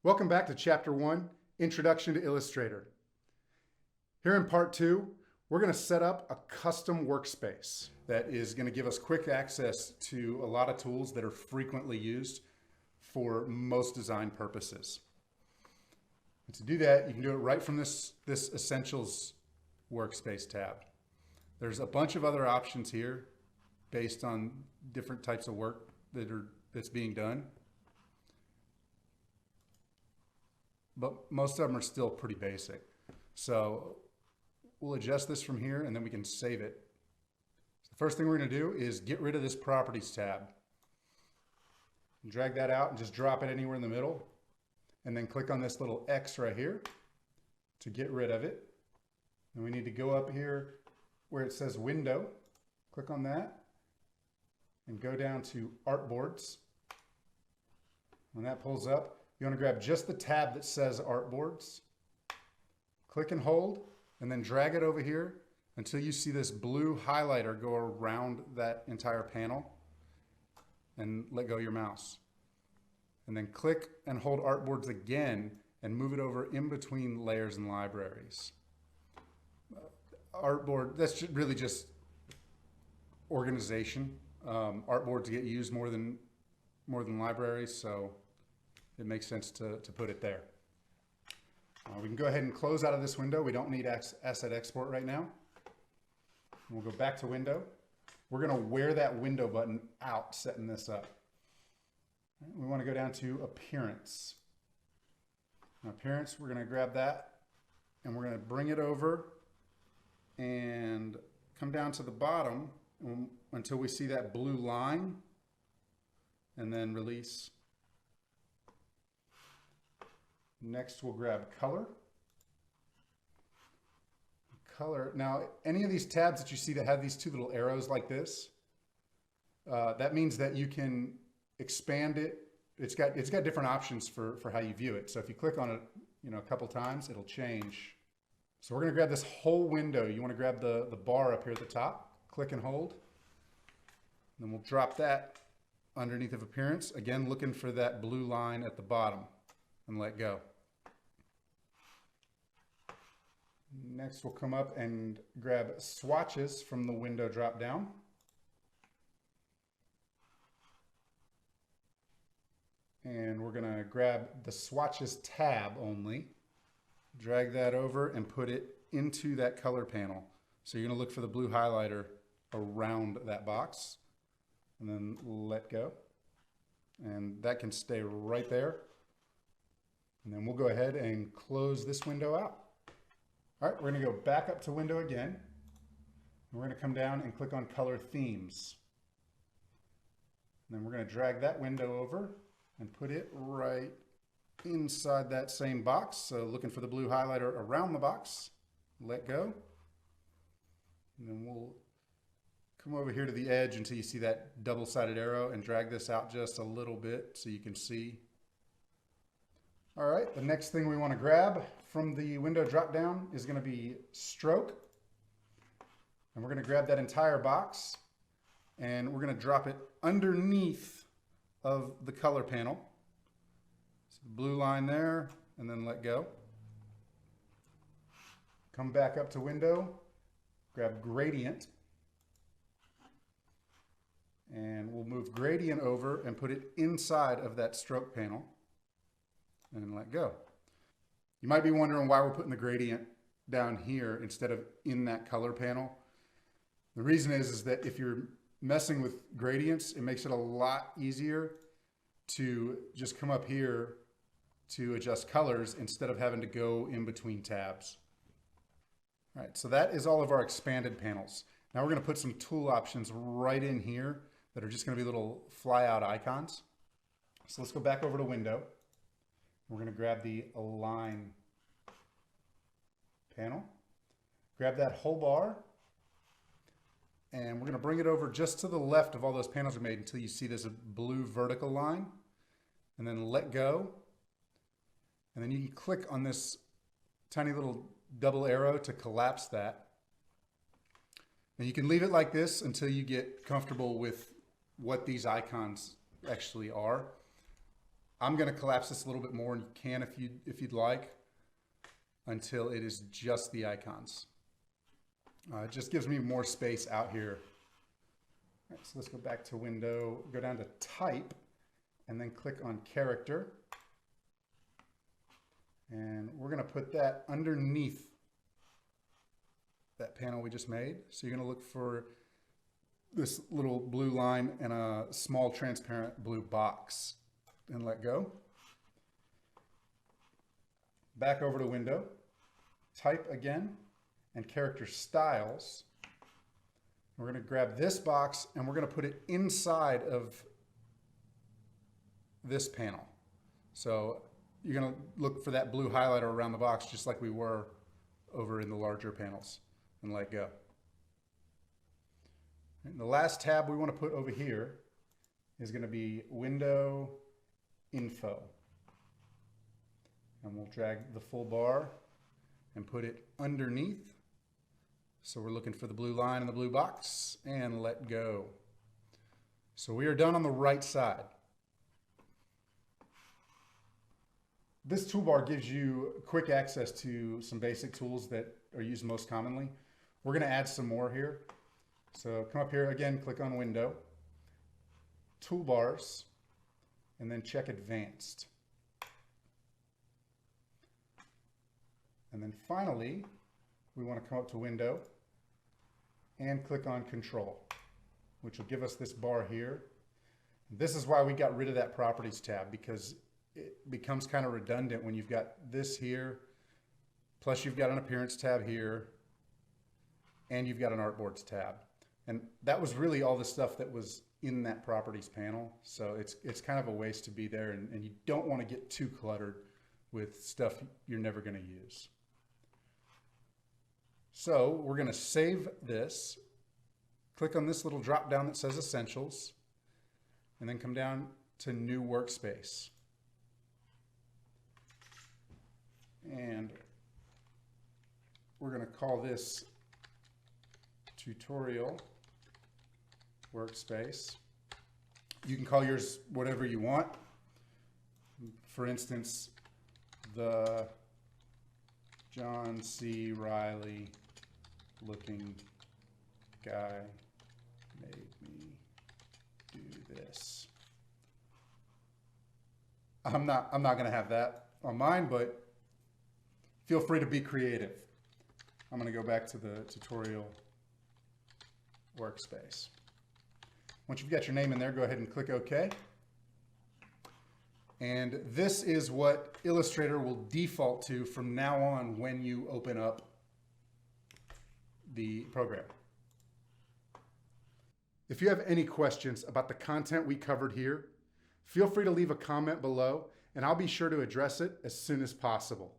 Welcome back to Chapter 1, Introduction to Illustrator. Here in Part 2, we're going to set up a custom workspace that is going to give us quick access to a lot of tools that are frequently used for most design purposes. And to do that, you can do it right from this Essentials workspace tab. There's a bunch of other options here based on different types of work that's being done. But most of them are still pretty basic. So we'll adjust this from here and then we can save it. So the first thing we're going to do is get rid of this Properties tab. Drag that out and just drop it anywhere in the middle. And then click on this little X right here to get rid of it. And we need to go up here where it says Window. Click on that and go down to Artboards. When that pulls up, you want to grab just the tab that says Artboards. Click and hold, and then drag it over here until you see this blue highlighter go around that entire panel, and let go of your mouse. And then click and hold Artboards again and move it over in between layers and libraries. Artboard, that's really just organization. Artboards get used more than libraries, so it makes sense to put it there. We can go ahead and close out of this window. We don't need asset export right now. We'll go back to window. We're going to wear that window button out setting this up. We want to go down to appearance. Now, appearance, we're going to grab that and we're going to bring it over and come down to the bottom until we see that blue line and then release. Next, we'll grab color. Color. Now, any of these tabs that you see that have these two little arrows like this, that means that you can expand it. It's got different options for how you view it. So if you click on it, a couple times, it'll change. So we're going to grab this whole window. You want to grab the bar up here at the top, click and hold. And then we'll drop that underneath of appearance. Again, looking for that blue line at the bottom, and let go. Next, we'll come up and grab swatches from the window drop down. And we're going to grab the swatches tab only, drag that over and put it into that color panel. So you're going to look for the blue highlighter around that box and then let go. And that can stay right there. And then we'll go ahead and close this window out. All right, we're going to go back up to window again. We're going to come down and click on color themes. And then we're going to drag that window over and put it right inside that same box. So looking for the blue highlighter around the box, let go. And then we'll come over here to the edge until you see that double-sided arrow and drag this out just a little bit so you can see. All right, the next thing we want to grab from the window drop down is going to be stroke. And we're going to grab that entire box and we're going to drop it underneath of the color panel. So the blue line there, and then let go. Come back up to window, grab gradient, and we'll move gradient over and put it inside of that stroke panel. And then let go. You might be wondering why we're putting the gradient down here instead of in that color panel. The reason is that if you're messing with gradients, it makes it a lot easier to just come up here to adjust colors instead of having to go in between tabs. All right, so that is all of our expanded panels. Now we're going to put some tool options right in here that are just going to be little fly out icons. So let's go back over to window. We're going to grab the Align panel, grab that whole bar, and we're going to bring it over just to the left of all those panels we made until you see this blue vertical line, and then let go. And then you can click on this tiny little double arrow to collapse that. And you can leave it like this until you get comfortable with what these icons actually are. I'm going to collapse this a little bit more, and you can if you'd like, until it is just the icons. It just gives me more space out here. All right, so let's go back to Window, go down to Type, and then click on Character. And we're going to put that underneath that panel we just made. So you're going to look for this little blue line and a small transparent blue box, and let go. Back over to Window, Type again, and Character Styles. We're going to grab this box and we're going to put it inside of this panel. So you're going to look for that blue highlighter around the box, just like we were over in the larger panels, and let go. And the last tab we want to put over here is going to be Window Info. And we'll drag the full bar and put it underneath. So we're looking for the blue line in the blue box, and let go. So we are done on the right side. This toolbar gives you quick access to some basic tools that are used most commonly. We're going to add some more here. So come up here again, click on Window, Toolbars, and then check Advanced. And then finally, we want to come up to Window and click on Control, which will give us this bar here. This is why we got rid of that Properties tab, because it becomes kind of redundant when you've got this here, plus you've got an Appearance tab here, and you've got an Artboards tab. And that was really all the stuff that was in that Properties panel. So it's kind of a waste to be there, and you don't want to get too cluttered with stuff you're never going to use. So we're going to save this, click on this little drop down that says Essentials, and then come down to New Workspace. And we're going to call this Tutorial Workspace. You can call yours whatever you want. For instance, the John C. Reilly looking guy made me do this. I'm not going to have that on mine, but feel free to be creative. I'm going to go back to the Tutorial Workspace. Once you've got your name in there, go ahead and click OK. And this is what Illustrator will default to from now on when you open up the program. If you have any questions about the content we covered here, feel free to leave a comment below, and I'll be sure to address it as soon as possible.